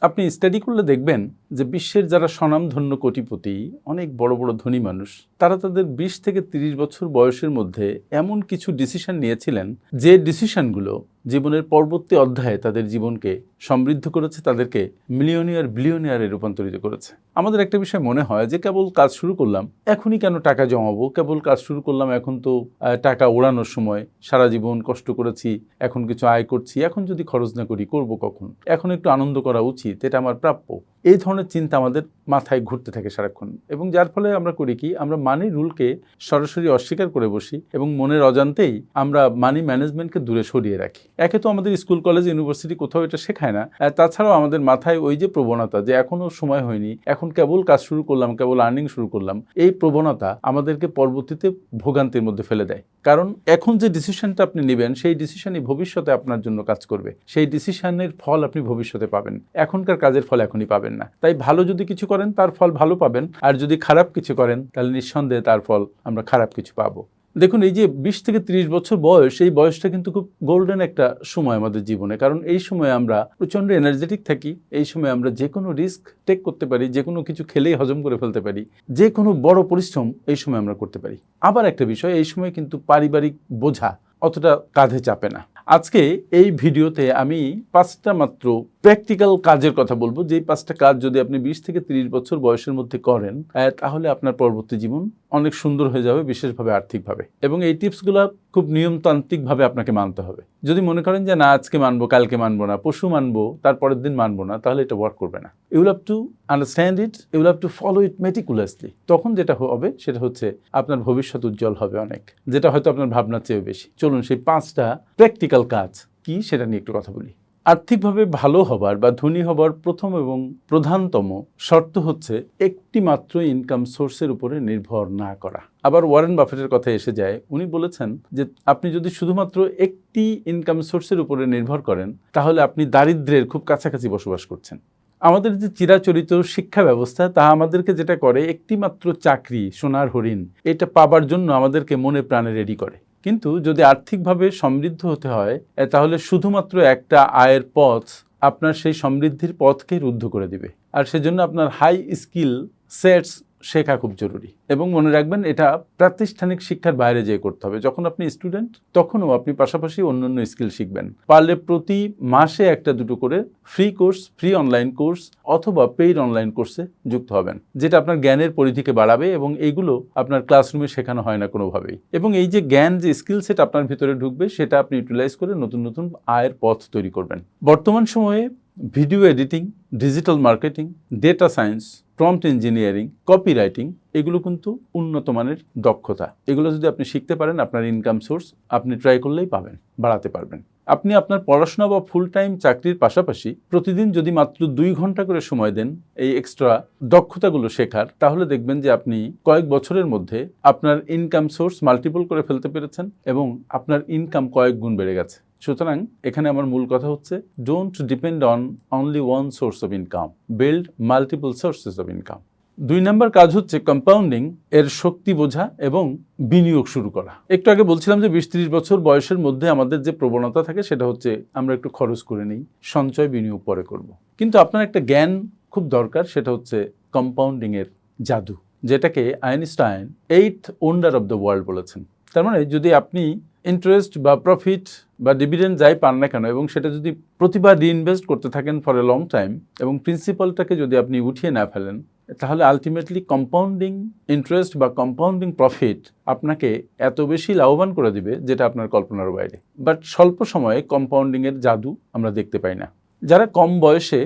আপনি স্টাডি করলে দেখবেন যে বিশ্বের যারা স্বনামধন্য কোটিপতি, অনেক বড় বড় ধনী মানুষ, তারা তাদের 20 থেকে 30 বছর বয়সের মধ্যে এমন কিছু ডিসিশন নিয়েছিলেন যে ডিসিশনগুলো জীবনের পরবর্তী অধ্যায়ে তাদের জীবনকে সমৃদ্ধ করেছে, তাদেরকে মিলিয়নিয়ার বিলিয়নিয়ারে রূপান্তরিত করেছে। আমাদের একটা বিষয় মনে হয় যে কেবল কাজ শুরু করলাম, এখনই কেন টাকা জমাবো, কেবল কাজ শুরু করলাম, এখন তো টাকা ওড়ানোর সময়, সারা জীবন কষ্ট করেছি, এখন কিছু আয় করছি, এখন যদি খরচ না করি করব কখন, এখন একটু আনন্দ করা উচিত, এটা আমার প্রাপ্য। এই ধরনের চিন্তা আমাদের মাথায় ঘুরতে থাকে সারাক্ষণ, এবং যার ফলে আমরা করি কি, আমরা মানি রুলকে সরাসরি অস্বীকার করে বসি এবং মনের অজান্তেই আমরা মানি ম্যানেজমেন্টকে দূরে সরিয়ে রাখি। একে তো আমাদের স্কুল কলেজ ইউনিভার্সিটি কোথাও এটা শেখায় না, তাছাড়াও আমাদের মাথায় ওই যে প্রবণতা যে এখনো সময় হয়নি, এখন কেবল কাজ শুরু করলাম, কেবল আর্নিং শুরু করলাম, এই প্রবণতা আমাদেরকে পরবর্তীতে ভোগান্তির মধ্যে ফেলে দেয়। কারণ এখন যে ডিসিশনটা আপনি নেবেন, সেই ডিসিশনই ভবিষ্যতে আপনার জন্য কাজ করবে, সেই ডিসিশনের ফল আপনি ভবিষ্যতে পাবেন, এখনকার কাজের ফল এখনই পাবেন না। তাই ভালো যদি কিছু করেন তার ফল ভালো পাবেন, আর যদি খারাপ কিছু করেন তাহলে নিঃসন্দেহে তার ফল আমরা খারাপ কিছু পাবো। দেখুন, এই যে 20 থেকে 30 বছর বয়স, এই বয়সটা কিন্তু খুব গোল্ডেন একটা সময় আমাদের জীবনে। কারণ এই সময় আমরা প্রচণ্ড এনার্জেটিক থাকি, এই সময় আমরা যে কোনো রিস্ক টেক করতে পারি, যে কোনো কিছু খেলেই হজম করে ফেলতে পারি, যে কোনো বড় পরিশ্রম এই সময় আমরা করতে পারি। আবার একটা বিষয়, এই সময় কিন্তু পারিবারিক বোঝা অতটা কাঁধে চাপে না। আজকে এই ভিডিওতে আমি 5টা মাত্র প্র্যাকটিক্যাল কাজের কথা বলবো, যেই 5টা কাজ যদি আপনি 20 থেকে 30 বছর বয়সের মধ্যে করেন, তাহলে আপনার পরবর্তী জীবন অনেক সুন্দর হয়ে যাবে, বিশেষভাবে আর্থিকভাবে। এবং এই টিপসগুলো খুব নিয়মতান্ত্রিকভাবে আপনাকে মানতে হবে। যদি মনে করেন যে না, আজকে মানবো, কালকে মানবো না, পরশু মানবো, তারপরের দিন মানবো না, তাহলে এটা ওয়ার্ক করবে না। You will have to understand it, you will have to follow it meticulously. তখন যেটা হবে সেটা হচ্ছে আপনার ভবিষ্যৎ উজ্জ্বল হবে অনেক, যেটা হয়তো আপনার ভাবনার চেয়েও বেশি। চলুন সেই 5টা প্র্যাকটিক্যাল কাজ কি সেটা নিয়ে একটু কথা বলি। আর্থিকভাবে ভালো হবার বা ধনী হবার প্রথম এবং প্রধানতম শর্ত হচ্ছে একটি মাত্র ইনকাম সোর্সের উপরে নির্ভর না করা। আবার ওয়ারেন বাফেটের কথা এসে যায়, উনি বলেছেন যে আপনি যদি শুধুমাত্র একটি ইনকাম সোর্সের উপরে নির্ভর করেন, তাহলে আপনি দারিদ্র্যের খুব কাছাকাছি বসবাস করছেন। আমাদের যে চিরাচরিত শিক্ষা ব্যবস্থা, তা আমাদেরকে যেটা করে, একটি মাত্র চাকরি, সোনার হরিণ, এটা পাবার জন্য আমাদেরকে মনে প্রাণে রেডি করে। কিন্তু যদি আর্থিকভাবে সমৃদ্ধ হতে হয়, তাহলে শুধুমাত্র একটা আয়ের পথ আপনার সেই সমৃদ্ধির পথকে রুদ্ধ করে দিবে। আর সেজন্য আপনার হাই স্কিল সেটস শেখা খুব জরুরি। এবং মনে রাখবেন, এটা প্রাতিষ্ঠানিক শিক্ষার বাইরে যেয়ে করতে হবে। যখন আপনি স্টুডেন্ট, তখনও আপনি পাশাপাশি অন্যান্য স্কিল শিখবেন। পারলে প্রতি মাসে 1-2 করে free course, free online course অথবা পেইড অনলাইন কোর্সে যুক্ত হবেন, যেটা আপনার জ্ঞানের পরিধিকে বাড়াবে। এবং এইগুলো আপনার ক্লাসরুমে শেখানো হয় না কোনোভাবেই। এবং এই যে জ্ঞান, যে স্কিল সেট আপনার ভিতরে ঢুকবে, সেটা আপনি ইউটিলাইজ করে নতুন নতুন আয়ের পথ তৈরি করবেন। বর্তমান সময়ে video editing, digital marketing, data science, prompt engineering, copywriting, এগুলো কিন্তু উন্নত মানের দক্ষতা। এগুলো যদি আপনি শিখতে পারেন, আপনার ইনকাম সোর্স আপনি ট্রাই করলেই পাবেন, বাড়াতে পারবেন। আপনি আপনার পড়াশোনা বা ফুল টাইম চাকরির পাশাপাশি প্রতিদিন যদি মাত্র 2 ঘন্টা করে সময় দেন এই এক্সট্রা দক্ষতাগুলো শেখার, তাহলে দেখবেন যে আপনি কয়েক বছরের মধ্যে আপনার ইনকাম সোর্স মাল্টিপল করে ফেলতে পেরেছেন এবং আপনার ইনকাম কয়েক গুণ বেড়ে গেছে। সুতরাং এখানে আমার মূল কথা হচ্ছে, don't depend on only one source of income, build multiple sources of income. 2 নম্বর কাজ হচ্ছে কম্পাউন্ডিং এর শক্তি বোঝা এবং বিনিয়োগ শুরু করা। একটু আগে বলছিলাম যে 20-30 বছর বয়সের মধ্যে আমাদের যে প্রবণতা থাকে, সেটা হচ্ছে আমরা একটু খরচ করে নিই, সঞ্চয় বিনিয়োগ পরে করব। কিন্তু আপনার একটা জ্ঞান খুব দরকার, সেটা হচ্ছে কম্পাউন্ডিং এর জাদু, যেটাকে Einstein 8th wonder of the world বলেছেন। তার মানে যদি আপনি ইন্টারেস্ট বা প্রফিট বা ডিভিডেন্ড যাই পান না কেন, এবং সেটা যদি প্রতিবার রিইনভেস্ট করতে থাকেন ফর এ লং টাইম, এবং প্রিন্সিপালটাকে যদি আপনি উঠিয়ে না ফেলেন, তাহলে আলটিমেটলি কম্পাউন্ডিং ইন্টারেস্ট বা কম্পাউন্ডিং প্রফিট আপনাকে এত বেশি লাভবান করে দিবে, যেটা আপনার কল্পনার বাইরে। বাট স্বল্প সময়ে কম্পাউন্ডিংয়ের জাদু আমরা দেখতে পাই না। যারা কম বয়সে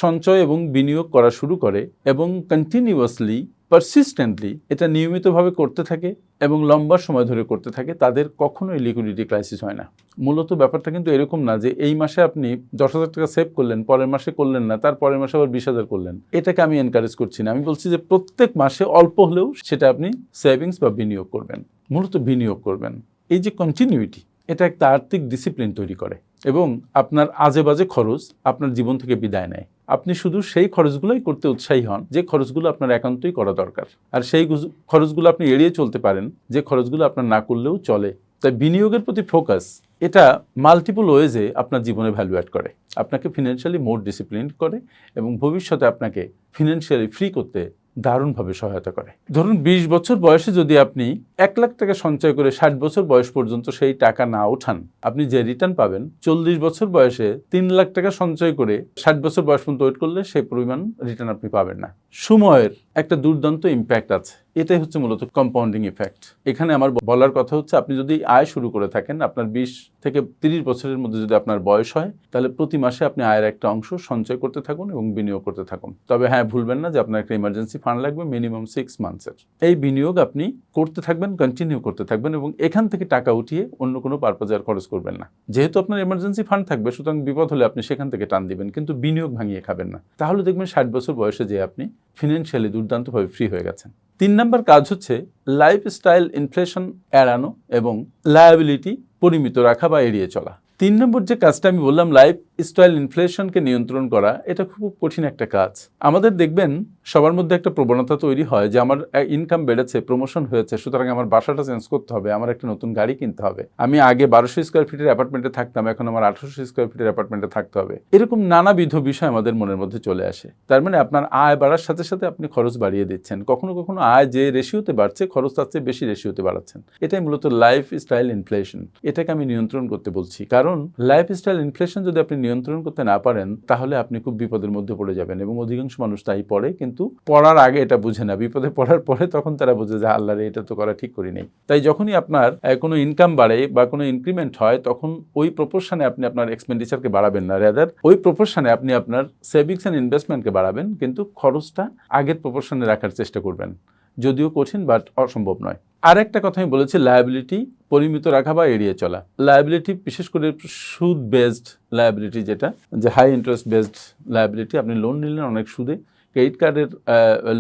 সঞ্চয় এবং বিনিয়োগ করা শুরু করে এবং কন্টিনিউয়াসলি, পারসিস্টেন্টলি এটা নিয়মিতভাবে করতে থাকে এবং লম্বা সময় ধরে করতে থাকে, তাদের কখনোই লিকুইডিটি ক্রাইসিস হয় না। মূলত ব্যাপারটা কিন্তু এরকম না যে এই মাসে আপনি 10,000 টাকা সেভ করলেন, পরের মাসে করলেন না, তার পরের মাসে আবার 20,000 করলেন। এটাকে আমি এনকারেজ করছি না। আমি বলছি যে প্রত্যেক মাসে অল্প হলেও সেটা আপনি সেভিংস বা বিনিয়োগ করবেন, মূলত বিনিয়োগ করবেন। এই যে কন্টিনিউইটি, এটা একটা আর্থিক ডিসিপ্লিন তৈরি করে এবং আপনার আজে বাজে খরচ আপনার জীবন থেকে বিদায় নেয়। আপনি শুধু সেই খরচগুলোই করতে উৎসাহী হন যে খরচগুলো আপনার একান্তই করা দরকার, আর সেই খরচগুলো আপনি এড়িয়ে চলতে পারেন যে খরচগুলো আপনার না করলেও চলে। তাই বিনিয়োগের প্রতি ফোকাস এটা মাল্টিপল ওয়েজে আপনার জীবনে ভ্যালু অ্যাড করে, আপনাকে ফিনান্সিয়ালি মোর ডিসিপ্লিন করে এবং ভবিষ্যতে আপনাকে ফিনান্সিয়ালি ফ্রি করতে দারুণভাবে সহায়তা করে। ধরুন 20 বছর বয়সে যদি আপনি 1 লাখ টাকা সঞ্চয় করে 60 বছর বয়স পর্যন্ত সেই টাকা না ওঠান, আপনি যে রিটার্ন পাবেন 40 বছর বয়সে 3 লাখ টাকা সঞ্চয় করে 60 বছর বয়স পর্যন্ত ওয়েট করলে সেই পরিমাণ রিটার্ন আপনি পাবেন না। সময়ের একটা দুর্দান্ত ইম্প্যাক্ট আছে, এটাই হচ্ছে মূলত কম্পাউন্ডিং ইফেক্ট। এখানে আমার বলার কথা হচ্ছে, আপনি যদি আয় শুরু করে থাকেন, আপনার 20 থেকে 30 বছরের মধ্যে যদি আপনার বয়স হয়, তাহলে প্রতি মাসে আপনি আয়ের একটা অংশ সঞ্চয় করতে থাকুন এবং বিনিয়োগ করতে থাকুন। তবে হ্যাঁ, ভুলবেন না যে আপনার একটা ইমার্জেন্সি ফান্ড লাগবে মিনিমাম 6 মান্থসের। এই বিনিয়োগ আপনি করতে থাকবেন, কন্টিনিউ করতে থাকবেন এবং এখান থেকে টাকা উঠিয়ে অন্য কোনো পারপাজে আর খরচ করবেন না। যেহেতু আপনার ইমার্জেন্সি ফান্ড থাকবে, সুতরাং বিপদ হলে আপনি সেখান থেকে টান দিবেন, কিন্তু বিনিয়োগ ভাঙিয়ে খাবেন না। তাহলে দেখবেন 60 বছর বয়সে যে আপনি ফিনান্সিয়ালি দুর্দান্তভাবে ফ্রি হয়ে গেছেন। 3 নম্বর কাজ হচ্ছে লাইফস্টাইল ইনফ্লেশন এড়ানো এবং লায়াবিলিটি পরিমিত রাখা বা এড়িয়ে চলা। 3 নম্বর যে কাজটা আমি বললাম, লাইফস্টাইল ইনফ্লেশনকে নিয়ন্ত্রণ করা, এটা খুব কঠিন একটা কাজ। আমাদের দেখবেন সবার মধ্যে একটা প্রবণতা তৈরি হয় যে আমার ইনকাম বেড়েছে, প্রমোশন হয়েছে, সুতরাং আমার বাসাটা চেঞ্জ করতে হবে, আমার একটা নতুন গাড়ি কিনতে হবে, আমি আগে 1200 স্কোয়ার ফিটের অ্যাপার্টমেন্টে থাকতাম, এখন আমার 1800 স্কোয়ার ফিটের অ্যাপার্টমেন্টে থাকতে হবে। এরকম নানাবিধ বিষয় আমাদের মনের মধ্যে চলে আসে। তার মানে আপনার আয় বাড়ার সাথে সাথে আপনি খরচ বাড়িয়ে দিচ্ছেন। কখনো কখনো আয় যে রেশিওতে বাড়ছে, খরচ তার চেয়ে বেশি রেশিওতে বাড়াচ্ছেন। এটাই মূলত লাইফস্টাইল ইনফ্লেশন। এটাকে আমি নিয়ন্ত্রণ করতে বলছি, কারণ লাইফস্টাইল ইনফ্লেশন যদি আপনি নিয়ন্ত্রণ করতে না পারেন, তাহলে আপনি খুব বিপদের মধ্যে পড়ে যাবেন এবং অধিকাংশ মানুষ তাই পড়ে, কিন্তু পড়ার আগে এটা বুঝে না, বিপদে পড়ার পরে তখন তারা বুঝে যে আল্লাহ রে, এটা তো করা ঠিক করি নেই। তাই যখনই আপনার কোনো ইনকাম বাড়ে বা কোনো ইনক্রিমেন্ট হয়, তখন ওই প্রপোর্শনে আপনি আপনার এক্সপেন্ডিচারকে বাড়াবেন না, রাদার ওই প্রপোর্শনে আপনি আপনার সেভিংস অ্যান্ড ইনভেস্টমেন্টকে বাড়াবেন, কিন্তু খরচটা আগের প্রপোর্শনে রাখার চেষ্টা করবেন। যদিও কঠিন, বাট অসম্ভব নয়। আর একটা কথা আমি বলেছি, লায়াবিলিটি পরিমিত রাখা বা এড়িয়ে চলা। লায়াবিলিটি বিশেষ করে সুদ বেসড লায়াবিলিটি, যেটা যে হাই ইন্টারেস্ট বেসড লায়াবিলিটি, আপনি লোন নিলেন অনেক সুদে, ক্রেডিট কার্ডের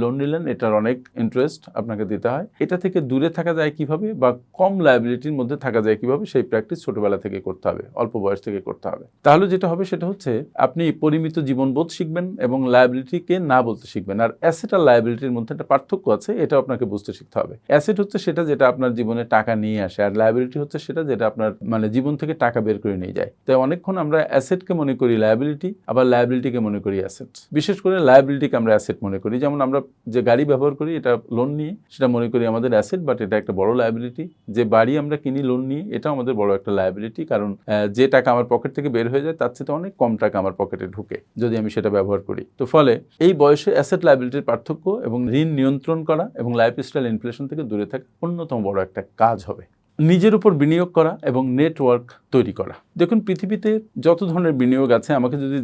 লোন নিলেন, এটার অনেক ইন্টারেস্ট আপনাকে দিতে হয়। এটা থেকে দূরে থাকা যায় কিভাবে, বা কম লায়াবিলিটির মধ্যে থাকা যায় কিভাবে, সেই প্র্যাকটিস ছোটবেলা থেকে করতে হবে, অল্প বয়স থেকে করতে হবে। তাহলে যেটা হবে সেটা হচ্ছে আপনি পরিমিত জীবনবোধ শিখবেন এবং লায়াবিলিটিকে না বলতে শিখবেন। আর অ্যাসেট আর লায়াবিলিটির মধ্যে একটা পার্থক্য আছে, এটা আপনাকে বুঝতে শিখতে হবে। অ্যাসেট হচ্ছে সেটা যেটা আপনার জীবনে টাকা নিয়ে আসে, আর লায়াবিলিটি হচ্ছে সেটা যেটা আপনার মানে জীবন থেকে টাকা বের করে নিয়ে যায়। তাই অনেকক্ষণ আমরা অ্যাসেটকে মনে করি লায়াবিলিটি, আবার লায়াবিলিটিকে মনে করি অ্যাসেট। বিশেষ করে লায়াবিলিটিকে আমরা অ্যাসেট মনে করি। যেমন আমরা যে গাড়ি ব্যবহার করি, এটা লোন নিয়ে, সেটা মনে করি আমাদের অ্যাসেট, বাট এটা একটা বড় লায়াবিলিটি। যে বাড়ি আমরা কিনি লোন নিয়ে, এটা আমাদের বড় একটা লায়াবিলিটি, কারণ যে টাকা আমার পকেট থেকে বের হয়ে যায়, তার চেয়ে অনেক কম টাকা আমার পকেটে ঢুকে যদি আমি সেটা ব্যবহার করি। তো ফলে এই বয়সে অ্যাসেট লায়াবিলিটির পার্থক্য এবং ঋণ নিয়ন্ত্রণ করা এবং লাইফস্টাইল ইনফ্লেশন থেকে দূরে থাকা অন্যতম বড় একটা কাজ হবে। নিজের উপর বিনিয়োগ করা এবং নেটওয়ার্ক তৈরি করা। দেখুন, পৃথিবীতে যত ধরনের বিনিয়োগ আছে, আমাকে যদি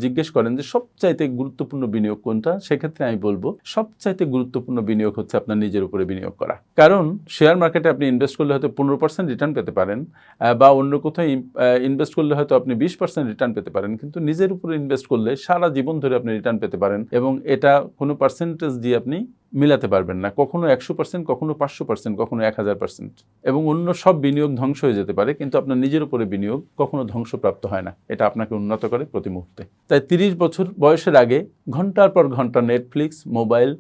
জিজ্ঞেস করেন যে সবচাইতে গুরুত্বপূর্ণ বিনিয়োগ কোনটা, সেক্ষেত্রে আমি বলবো সবচাইতে গুরুত্বপূর্ণ বিনিয়োগ হচ্ছে আপনার নিজের উপরে বিনিয়োগ করা। কারণ শেয়ার মার্কেটে আপনি ইনভেস্ট করলে হয়তো 15% রিটার্ন পেতে পারেন, বা অন্য কোথাও ইনভেস্ট করলে হয়তো আপনি 20% রিটার্ন পেতে পারেন, কিন্তু নিজের উপরে ইনভেস্ট করলে সারা জীবন ধরে আপনি রিটার্ন পেতে পারেন এবং এটা কোনো পার্সেন্টেজ দিয়ে আপনি মিলাতে পারবেন না। কখনো 100%, কখনো 500%, কখনো 1000%। এবং অন্য সব বিনিয়োগ ধ্বংস হয়ে যেতে পারে, কিন্তু আপনার নিজের উপরে বিনিয়োগ কখনো ধ্বংসপ্রাপ্ত হয় না। এটা আপনাকে উন্নত করে প্রতি মুহূর্তে। তাই 30 বছর বয়সের আগে ঘন্টার পর ঘন্টা নেটফ্লিক্স, মোবাইল,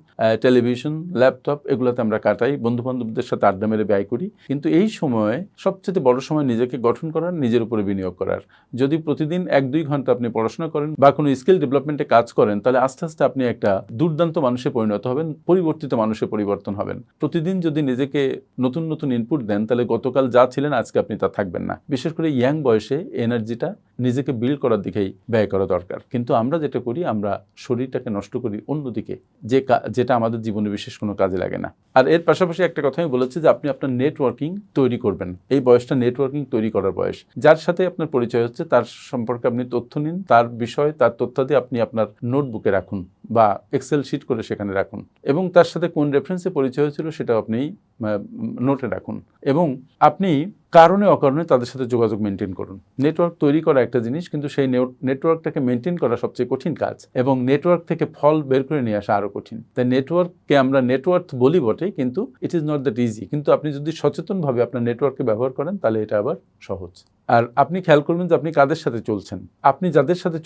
টেলিভিশন, ল্যাপটপ এগুলোতে আমরা কাটাই, বন্ধুবান্ধবদের সাথে আড্ডা মেরে ব্যয় করি। কিন্তু এই সময়ে সবচেয়ে বড় সময় নিজেকে গঠন করার, নিজের উপরে বিনিয়োগ করার। যদি প্রতিদিন 1-2 ঘন্টা আপনি পড়াশোনা করেন বা কোনো স্কিল ডেভেলপমেন্টে কাজ করেন, তাহলে আস্তে আস্তে আপনি একটা দুর্দান্ত মানুষে পরিণত হবেন, পরিবর্তিত মানুষে পরিবর্তন হবেন। প্রতিদিন যদি নিজেকে নতুন নতুন ইনপুট দেন, তাহলে গতকাল যা ছিলেন আজকে আপনি তা থাকবেন না। বিশেষ করে ইয়াং বয়সে এনার্জিটা নিজেকে বিল্ড করার দিকেই ব্যয় করা দরকার। কিন্তু আমরা যেটা করি, আমরা শরীরটাকে নষ্ট করি অন্যদিকে, যেটা আমাদের জীবনে বিশেষ কোনো কাজে লাগে না। আর এর পাশাপাশি একটা কথা আমি বলেছি যে আপনি আপনার নেটওয়ার্কিং তৈরি করবেন। এই বয়সটা নেটওয়ার্কিং তৈরি করার বয়স। যার সাথে আপনার পরিচয় হচ্ছে, তার সম্পর্কে আপনি তথ্য নিন, তার বিষয়, তার তথ্যাদি আপনি আপনার নোটবুকে রাখুন বা এক্সেল শিট করে সেখানে রাখুন, এবং তার সাথে কোন রেফারেন্সে পরিচয় হয়েছিল সেটাও আপনি নোটে রাখুন, এবং আপনি কারণে অকারণে তাদের সাথে যোগাযোগ মেনটেন করুন। নেটওয়ার্ক তৈরি করা একটা জিনিস, কিন্তু সেই নেটওয়ার্কটাকে মেনটেন করা সবচেয়ে কঠিন কাজ, এবং নেটওয়ার্ক থেকে ফল বের করে নিয়ে আসা আরও কঠিন। তাই নেটওয়ার্ককে আমরা নেটওয়ার্ক বলি বটে, কিন্তু it is not that easy. কিন্তু আপনি যদি সচেতনভাবে আপনার নেটওয়ার্ককে ব্যবহার করেন, তাহলে এটা আবার সহজ। আর আপনি খেয়াল করবেন যে আপনি কাদের সাথে চলছেন। আপনি যাদের সাথে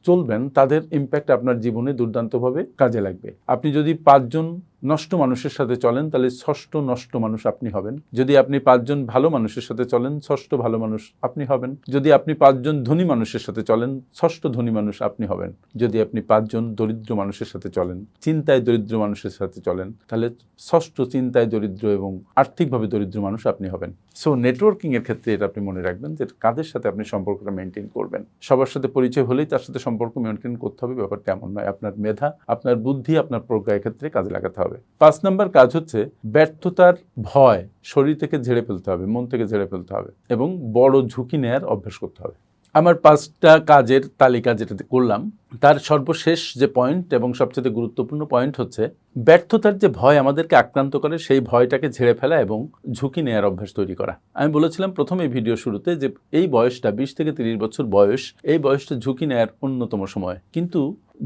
চলবেন, তাদের ইম্প্যাক্ট আপনার জীবনে দুর্দান্তভাবে কাজে লাগবে। আপনি যদি 5 জন নষ্ট মানুষের সাথে চলেন তাহলে ষষ্ঠ নষ্ট মানুষ আপনি হবেন। যদি আপনি 5 জন ভালো মানুষের সাথে চলেন ষষ্ঠ ভালো মানুষ আপনি হবেন। যদি আপনি 5 জন ধনী মানুষের সাথে চলেন ষষ্ঠ ধনী মানুষ আপনি হবেন। যদি আপনি 5 জন দরিদ্র মানুষের সাথে চলেন, চিন্তায় দরিদ্র মানুষের সাথে চলেন, তাহলে ষষ্ঠ চিন্তায় দরিদ্র এবং আর্থিকভাবে দরিদ্র মানুষ আপনি হবেন। সো নেটওয়ার্কিং এর ক্ষেত্রে এটা আপনি মনে রাখবেন যে কাদের সাথে আপনি সম্পর্কটা মেনটেন করবেন। সবার সাথে পরিচয় হলেই তার সাথে সম্পর্ক মেনটেন করতে হবে, ব্যাপারটা এমন নয়। আপনার মেধা, আপনার বুদ্ধি, আপনার প্রজ্ঞার ক্ষেত্রে কাজে লাগাতে হবে। 5 নম্বর কাজ হচ্ছে ব্যর্থতার ভয় শরীর থেকে ঝেড়ে ফেলতে হবে, মন থেকে ঝেড়ে ফেলতে হবে এবং বড় ঝুঁকি নেওয়ার অভ্যাস করতে হবে। আমার 5টা কাজের তালিকা যেটাতে করলাম তার সর্বশেষ যে পয়েন্ট এবং সবচেয়ে গুরুত্বপূর্ণ পয়েন্ট হচ্ছে ব্যর্থতার যে ভয় আমাদেরকে আক্রান্ত করে সেই ভয়টাকে ঝেড়ে ফেলা এবং ঝুঁকি নেওয়ার অভ্যাস তৈরি করা। আমি বলেছিলাম প্রথমে ভিডিও শুরুতে যে এই বয়সটা 20 থেকে 30 বছর বয়স, এই বয়সটা ঝুঁকি নেওয়ার অন্যতম সময়। কিন্তু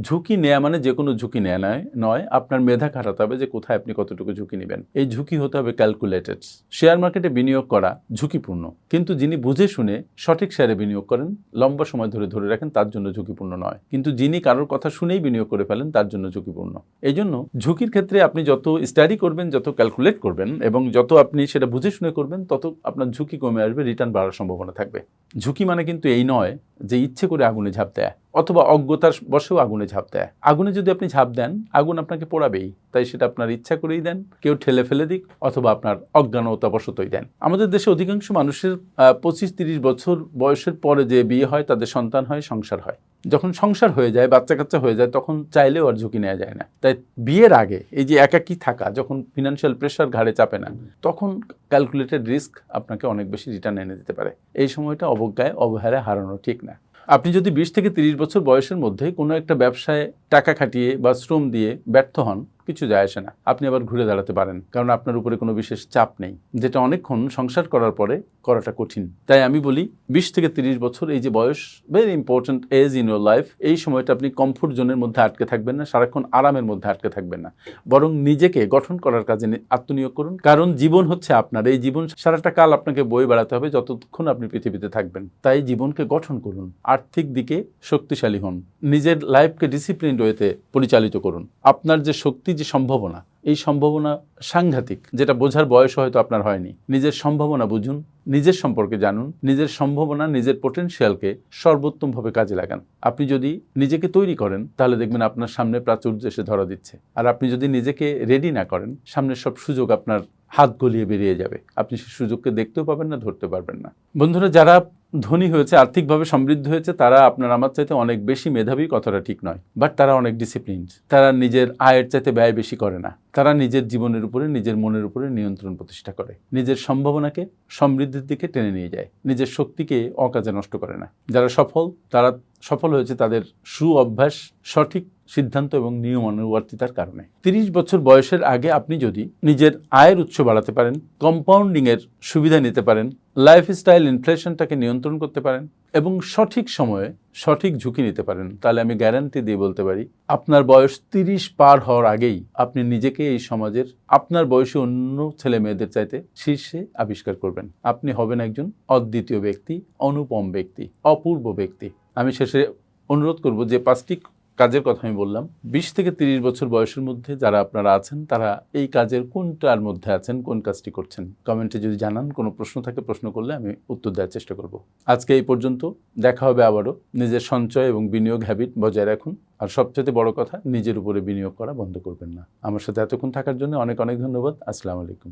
ঝুঁকি নেওয়া মানে যে কোনো ঝুঁকি নেওয়া নয়, আপনার মেধা খাটাতে হবে যে কোথায় আপনি কতটুকু ঝুঁকি নেবেন। এই ঝুঁকি হতে হবে ক্যালকুলেটেড। শেয়ার মার্কেটে বিনিয়োগ করা ঝুঁকিপূর্ণ, কিন্তু যিনি বুঝে শুনে সঠিক শেয়ারে বিনিয়োগ করেন, লম্বা সময় ধরে রাখেন, তার জন্য ঝুঁকিপূর্ণ নয়। কিন্তু যিনি কারোর কথা শুনেই বিনিয়োগ করে ফেলেন তার জন্য ঝুঁকিপূর্ণ। এই জন্য ঝুঁকির ক্ষেত্রে আপনি যত স্টাডি করবেন, যত ক্যালকুলেট করবেন এবং যত আপনি সেটা বুঝে শুনে করবেন, তত আপনার ঝুঁকি কমে আসবে, রিটার্ন বাড়ার সম্ভাবনা থাকবে। ঝুঁকি মানে কিন্তু এই নয় যে ইচ্ছে করে আগুনে ঝাঁপ দেয় অথবা অজ্ঞতার বশেও আগুনে ঝাঁপ দেয়। আগুনে যদি আপনি ঝাঁপ দেন, আগুন আপনাকে পোড়াবেই, তাই সেটা আপনার ইচ্ছা করেই দেন, কেউ ঠেলে ফেলে দিক অথবা আপনার অজ্ঞানতাবশতই দেন। আমাদের দেশে অধিকাংশ মানুষের 25-30 বছর বয়সের পরে যে বিয়ে হয়, তাদের সন্তান হয়, সংসার হয়। যখন সংসার হয়ে যায়, বাচ্চা কাচ্চা হয়ে যায়, তখন চাইলেও আর ঝুঁকি নেওয়া যায় না। তাই বিয়ের আগে এই যে একাকী থাকা, যখন ফিনান্সিয়াল প্রেশার ঘাড়ে চাপে না, তখন ক্যালকুলেটেড রিস্ক আপনাকে অনেক বেশি রিটার্ন এনে দিতে পারে। এই সময়টা অবহেলায় হারানো ঠিক না। আপনি যদি 20 থেকে 30 বছর বয়সের মধ্যে কোনো একটা ব্যবসায় টাকা খাটিয়ে বা শ্রম দিয়ে ব্যর্থ হন, কিছু যায় আসে না, আপনি আবার ঘুরে দাঁড়াতে পারেন, কারণ আপনার উপরে কোনো বিশেষ চাপ নেই, যেটা অনেকক্ষণ সংসার করার পরে করাটা কঠিন। তাই আমি বলি 20 থেকে 30 বছর এই যে বয়স, very important age in your life. এই সময়টা আপনি কমফোর্ট জোনের মধ্যে আটকে থাকবেন না, সারাক্ষণ আরামের মধ্যে আটকে থাকবেন না, বরং নিজেকে গঠন করার কাজে আত্মনিয়োগ করুন। কারণ জীবন হচ্ছে আপনার, এই জীবন সারাটা কাল আপনাকে বয়ে বেড়াতে হবে যতক্ষণ আপনি পৃথিবীতে থাকবেন। তাই জীবনকে গঠন করুন, আর্থিক দিকে শক্তিশালী হন, নিজের লাইফকে ডিসিপ্লিনড ওয়েতে পরিচালিত করুন। আপনার যে শক্তি, যে সম্ভাবনা, এই সম্ভাবনা সাংঘাতিক, যেটা বোঝার বয়স হয়তো আপনার হয়নি। নিজের সম্ভাবনা বুঝুন, নিজের সম্পর্কে জানুন, নিজের সম্ভাবনা, নিজের পোটেনশিয়ালকে সর্বোত্তমভাবে কাজে লাগান। আপনি যদি নিজেকে তৈরি করেন, তাহলে দেখবেন আপনার সামনে প্রাচুর্য এসে ধরা দিচ্ছে। আর আপনি যদি নিজেকে রেডি না করেন, সামনের সব সুযোগ আপনার হাত গলিয়ে বেরিয়ে যাবে, আপনি সেই সুযোগকে দেখতেও পাবেন না, ধরতে পারবেন না। বন্ধুরা, যারা ধনী হয়েছে, আর্থিকভাবে সমৃদ্ধ হয়েছে, তারা আপনার আমার চাইতে অনেক বেশি মেধাবী, কথাটা ঠিক নয়, বাট তারা অনেক ডিসিপ্লিনড। তারা নিজের আয়ের চাইতে ব্যয় বেশি করে না। তারা নিজের জীবনের উপরে, নিজের মনের উপরে নিয়ন্ত্রণ প্রতিষ্ঠা করে, নিজের সম্ভাবনাকে সমৃদ্ধির দিকে টেনে নিয়ে যায়, নিজের শক্তিকে অকাজে নষ্ট করে না। যারা তারা সফল হয়েছে তাদের অভ্যাস, সঠিক সিদ্ধান্ত এবং নিয়মানুবর্তিতার কারণে। 30 বছর বয়সের আগে আপনি যদি নিজের আয়ের উৎস বাড়াতে পারেন, কম্পাউন্ডিংয়ের সুবিধা নিতে পারেন, লাইফস্টাইল ইনফ্লেশনটাকে নিয়ন্ত্রণ করতে পারেন এবং সঠিক সময়ে সঠিক ঝুঁকি নিতে পারেন, তাহলে আমি গ্যারান্টি দিয়ে বলতে পারি আপনার বয়স 30 পার হওয়ার আগেই আপনি নিজেকে এই সমাজের আপনার বয়সী অন্য ছেলে মেয়েদের চাইতে শীর্ষে আবিষ্কার করবেন। আপনি হবেন একজন অদ্বিতীয় ব্যক্তি, অনুপম ব্যক্তি, অপূর্ব ব্যক্তি। আমি শেষে অনুরোধ করব যে 5টি কাজের কথা আমি বললাম, 20 থেকে 30 বছর বয়সের মধ্যে যারা আপনারা আছেন, তারা এই কাজের কোনটার মধ্যে আছেন, কোন কাজটি করছেন, কমেন্টে যদি জানান। কোনো প্রশ্ন থাকে, প্রশ্ন করলে আমি উত্তর দেওয়ার চেষ্টা করব। আজকে এই পর্যন্ত, দেখা হবে আবারও। নিজের সঞ্চয় এবং বিনিয়োগ হ্যাবিট বজায় রাখুন, আর সবচেয়ে বড় কথা, নিজের উপরে বিনিয়োগ করা বন্ধ করবেন না। আমার সাথে এতক্ষণ থাকার জন্য অনেক অনেক ধন্যবাদ। আসসালামু আলাইকুম।